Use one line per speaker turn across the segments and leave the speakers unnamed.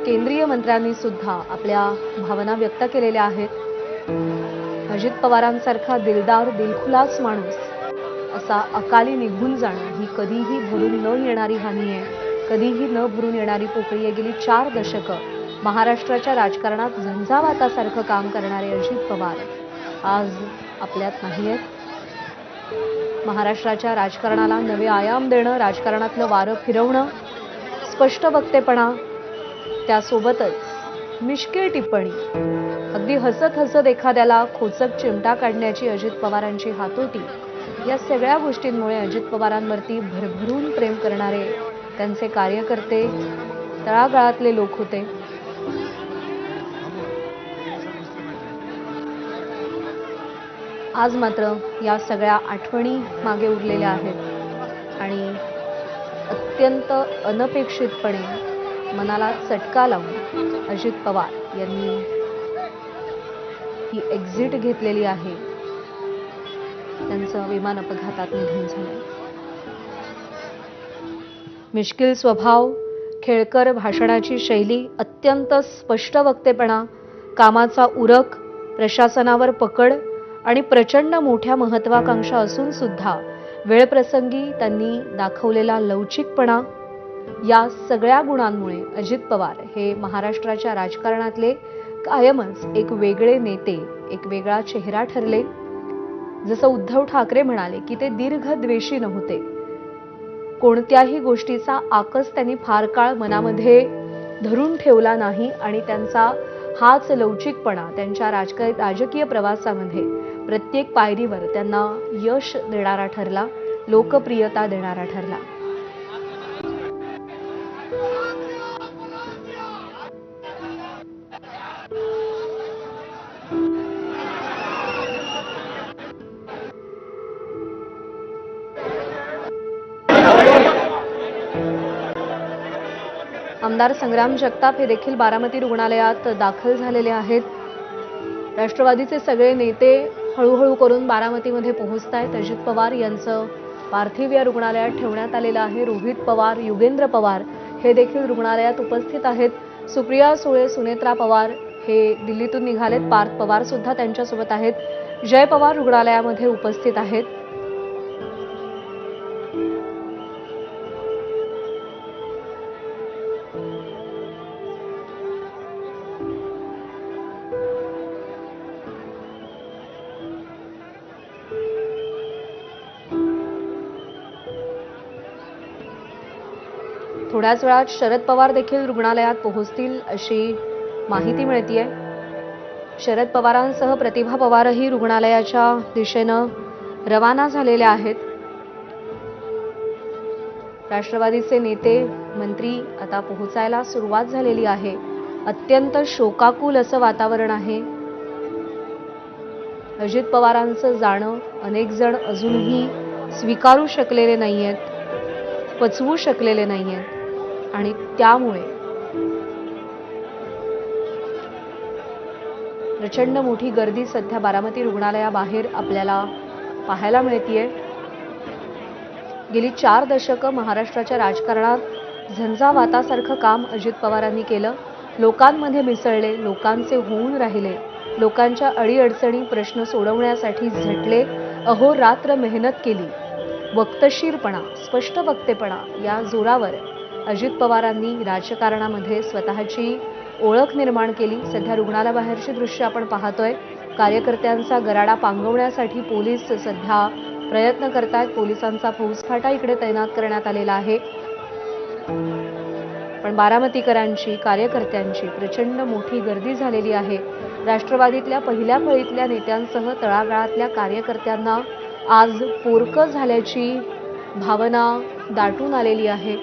केंद्रीय मंत्र्यांनी सुद्धा आपल्या भावना व्यक्त केलेल्या आहेत. अजित पवारांसारखा दिलदार दिलखुलास माणूस असा अकाली निघून जाणं ही कधीही भरून न येणारी हानी आहे, कधीही न भरून येणारी पोकळी आहे. गेली 4 दशकं महाराष्ट्राच्या राजकारणात झंझावातासारखं काम करणारे अजित पवार आज आपल्यात नाही आहेत. महाराष्ट्राच्या राजकारणाला नवे आयाम देणं, राजकारणातलं वारं फिरवणं, स्पष्ट वक्तेपणा, त्यासोबतच मिश्किल टिप्पणी, अगदी हसत हसत एखाद्याला खोचक चिमटा काढण्याची अजित पवारांची हातोटी, या सगळ्या गोष्टींमुळे अजित पवारांवरती भरभरून प्रेम करणारे त्यांचे कार्यकर्ते, तळागाळातले लोक होते. आज मात्र या सगळ्या आठवणी मागे उरलेल्या आहेत आणि अत्यंत अनपेक्षितपणे मनाला चटका लावून अजित पवार यांनी ही एक्झिट घेतलेली आहे. त्यांचं विमान अपघातात निधन झालं. मिश्किल स्वभाव, खेळकर भाषणाची शैली, अत्यंत स्पष्ट वक्तेपणा, कामाचा उरक, प्रशासनावर पकड आणि प्रचंड मोठ्या महत्वाकांक्षा असून सुद्धा वेळप्रसंगी त्यांनी दाखवलेला लवचिकपणा, या सगळ्या गुणांमुळे अजित पवार हे महाराष्ट्राच्या राजकारणातले कायमच एक वेगळे नेते, एक वेगळा चेहरा ठरले. जसं उद्धव ठाकरे म्हणाले की ते दीर्घद्वेषी नव्हते. कोणत्याही गोष्टीचा आकस त्यांनी फार काळ मनामध्ये धरून ठेवला नाही आणि त्यांचा हाच लवचिकपणा त्यांच्या राजकीय प्रवासामध्ये प्रत्येक पायरीवर त्यांना यश देणारा ठरला, लोकप्रियता देणारा ठरला. आमदार संग्राम जगताप हे देखील बारामती रुग्णालयात दाखल झालेले आहेत. राष्ट्रवादीचे सगळे नेते हळूहळू करून बारामतीमध्ये पोहोचत आहेत. अजित पवार यांचं पार्थिव या रुग्णालयात ठेवण्यात आलेलं आहे. रोहित पवार, युगेंद्र पवार हे देखील रुग्णालयात उपस्थित आहेत. सुप्रिया सुळे, सुनेत्रा पवार हे दिल्लीतून निघालेत. पार्थ पवार सुद्धा त्यांच्यासोबत आहेत. जय पवार रुग्णालयामध्ये उपस्थित आहेत. थोड्याच वेळात शरद पवार देखील रुग्णालयात पोहोचतील अशी माहिती मिळतेय. शरद पवारांसह प्रतिभा पवारही रुग्णालयाच्या दिशेनं रवाना झालेल्या आहेत. राष्ट्रवादीचे नेते, मंत्री आता पोहोचायला सुरुवात झालेली आहे. अत्यंत शोकाकुल असं वातावरण आहे. अजित पवारांचं जाणं अनेक जण अजूनही स्वीकारू शकलेले नाहीयेत, पचवू शकलेले नाहीयेत आणि त्यामुळे प्रचंड मोठी गर्दी सध्या बारामती रुग्णालयाबाहेर आपल्याला पाहायला मिळतेय. गेली 4 दशकं महाराष्ट्राच्या राजकारणात झंझावातासारखं काम अजित पवारांनी केलं. लोकांमध्ये मिसळले, लोकांचे होऊन राहिले, लोकांच्या अडीअडचणी प्रश्न सोडवण्यासाठी झटले, अहोरात्र मेहनत केली. वक्तशीरपणा, स्पष्ट वक्तेपणा या जोरावर अजित पवारांनी राजकारणामध्ये स्वतःची ओळख निर्माण केली. सध्या रुग्णालयाबाहेरची दृश्य आपण पाहतोय. कार्यकर्त्यांचा गराडा पांगवण्यासाठी पोलीस सध्या प्रयत्न करतायत. पोलिसांचा फौजफाटा इकडे तैनात करण्यात आलेला आहे. पण बारामतीकरांची, कार्यकर्त्यांची प्रचंड मोठी गर्दी झालेली आहे. राष्ट्रवादीतल्या पहिल्या फळीतल्या नेत्यांसह तळागाळातल्या कार्यकर्त्यांना आज पोरकं झाल्याची भावना दाटून आलेली आहे.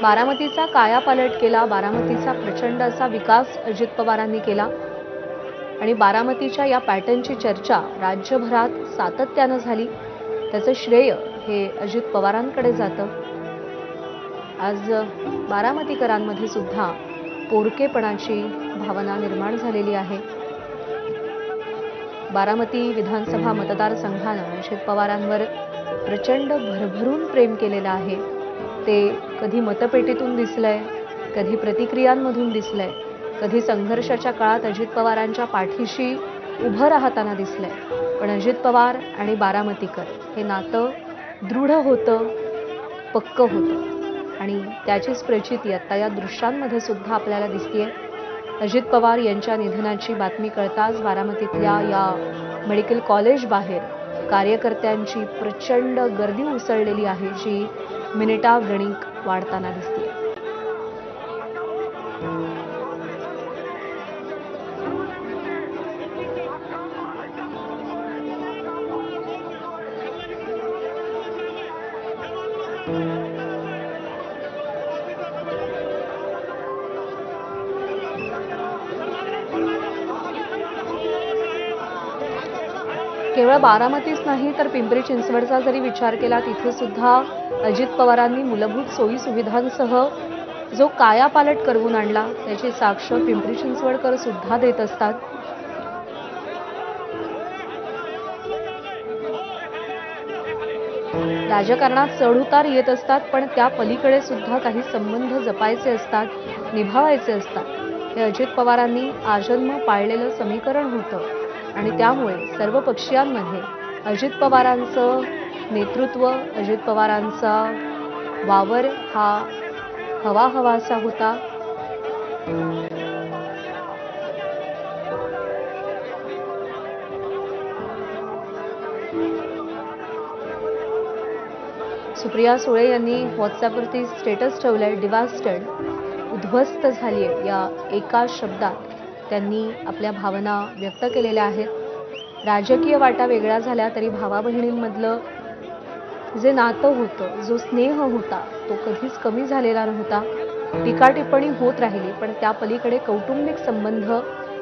बारामतीचा कायापालट केला. बारामतीचा प्रचंड असा विकास अजित पवारांनी केला आणि बारामतीच्या या पॅटर्नची चर्चा राज्यभरात सातत्यानं झाली. त्याचं श्रेय हे अजित पवारांकडे जातं. आज बारामतीकरांमध्ये सुद्धा पोरकेपणाची भावना निर्माण झालेली आहे. बारामती विधानसभा मतदारसंघानं अजित पवारांवर प्रचंड भरभरून प्रेम केलेलं आहे. ते कधी मतपेटीतून दिसलंय, कधी प्रतिक्रियांमधून दिसलंय, कधी संघर्षाच्या काळात अजित पवारांच्या पाठीशी उभं राहताना दिसलंय. पण अजित पवार आणि बारामतीकर हे नातं दृढ होतं, पक्क होतं आणि त्याचीच प्रचिती आता या दृश्यांमध्ये सुद्धा आपल्याला दिसतेय. अजित पवार यांच्या निधनाची बातमी कळताच बारामतीतल्या या मेडिकल कॉलेज बाहेर कार्यकर्त्यांची प्रचंड गर्दी उसळलेली आहे, जी मिनिटागणिक वाढताना दिसते. केवळ बारामतीच नाही तर पिंपरी चिंचवडचा जरी विचार केला तिथे सुद्धा अजित पवारांनी मूलभूत सोयी सुविधांसह जो कायापालट करवून आणला त्याची साक्ष पिंपरी चिंचवडकर सुद्धा देत असतात. राजकारणात चढउतार येत असतात, पण त्या पलीकडे सुद्धा काही संबंध जपायचे असतात, निभावायचे असतात. हे अजित पवारांनी आजन्म पाळलेलं समीकरण होतं आणि त्यामुळे सर्व पक्षीयांमध्ये अजित पवारांचं नेतृत्व, अजित पवारांचा वावर हा हवाहवासा होता. सुप्रिया सुळे यांनी व्हॉट्सअपवरती स्टेटस ठेवलंय, डिवास्टेड, उद्ध्वस्त झालीये. या एका शब्दात त्यांनी आपल्या भावना व्यक्त केलेल्या आहेत. राजकीय वाटा वेगळ्या झाल्या तरी भावा बहिणींमधलं जे नातं होतं, जो स्नेह होता, तो कधीच कमी झालेला नव्हता. टीका टिप्पणी होत राहिली, पण त्या पलीकडे कौटुंबिक संबंध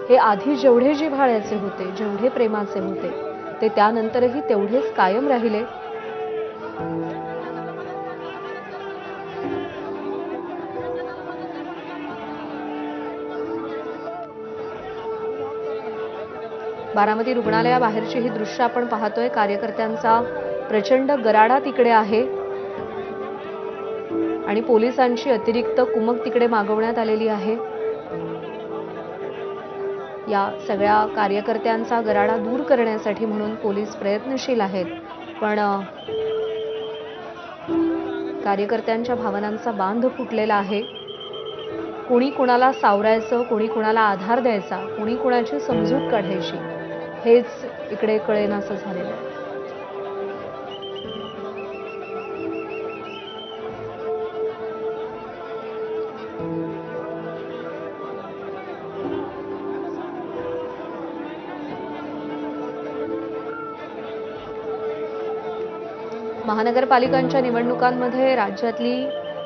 हे आधी जेवढे जिव्हाळ्याचे होते, जेवढे प्रेमाचे होते, ते त्यानंतरही तेवढेच कायम राहिले. बारामती रुग्णालयाबाहेरची ही दृश्य आपण पाहतोय. कार्यकर्त्यांचा प्रचंड गराडा तिकडे आहे आणि पोलिसांची अतिरिक्त कुमक तिकडे मागवण्यात आलेली आहे. या सगळ्या कार्यकर्त्यांचा गराडा दूर करण्यासाठी म्हणून पोलीस प्रयत्नशील आहेत, पण कार्यकर्त्यांच्या भावनांचा बांध फुटलेला आहे. कोणी कुणाला सावरायचं, कोणी कुणाला आधार द्यायचा, कोणी कुणाची समजूत काढायची, हेच इकडे कळेनासं झालेलं आहे. महानगरपालिकांच्या निवडणुकांमध्ये राज्यातली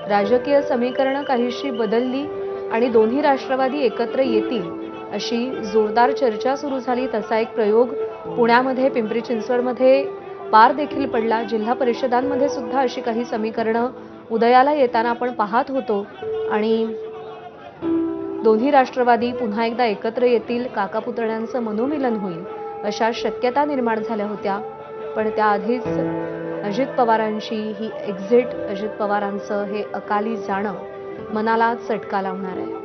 राजकीय समीकरणं काहीशी बदलली आणि दोन्ही राष्ट्रवादी एकत्र येतील अशी जोरदार चर्चा सुरू झाली. तसा एक प्रयोग पुण्यामध्ये, पिंपरी चिंचवडमध्ये पार देखील पडला. जिल्हा परिषदांमध्ये सुद्धा अशी काही समीकरणं उदयाला येताना आपण पाहत होतो आणि दोन्ही राष्ट्रवादी पुन्हा एकदा एकत्र येतील, काका पुतण्यांचं मनोमिलन होईल अशा शक्यता निर्माण झाल्या होत्या. पण त्याआधीच अजित पवारांची ही एक्झिट, अजित पवारांचं हे अकाली जाणं मनाला चटका लावणार आहे.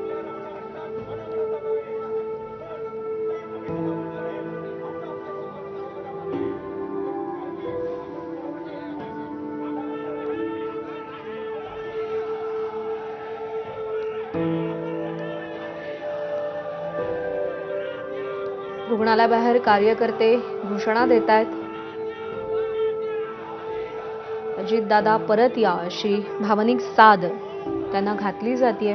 रुग्णालयाबाहेर कार्यकर्ते घोषणा देत आहेत. अजितदादा परत या अशी भावनिक साद त्यांना घातली जाते.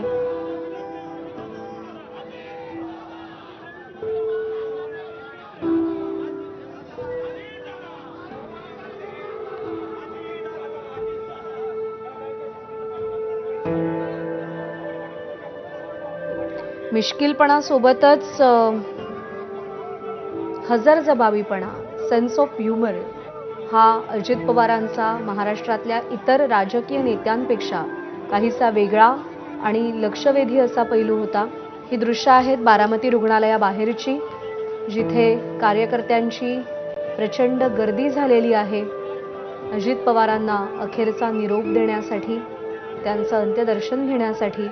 मिश्किलपणासोबतच हजरजबाबीपणा, सेन्स ऑफ ह्युमर हा अजित पवारांचा महाराष्ट्रातल्या इतर राजकीय नेत्यांपेक्षा काहीसा वेगळा आणि लक्षवेधी असा पैलू होता. ही दृश्य आहेत बारामती रुग्णालयाबाहेरची. जिथे कार्यकर्त्यांची प्रचंड गर्दी झालेली आहे अजित पवारांना अखेरचा निरोप देण्यासाठी, त्यांचं अंत्यदर्शन घेण्यासाठी.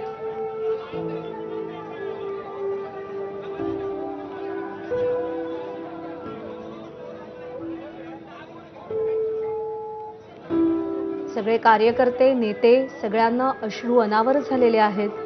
सगळे कार्यकर्ते, नेते, सगळ्यांना अश्रू अनावर झालेले आहेत.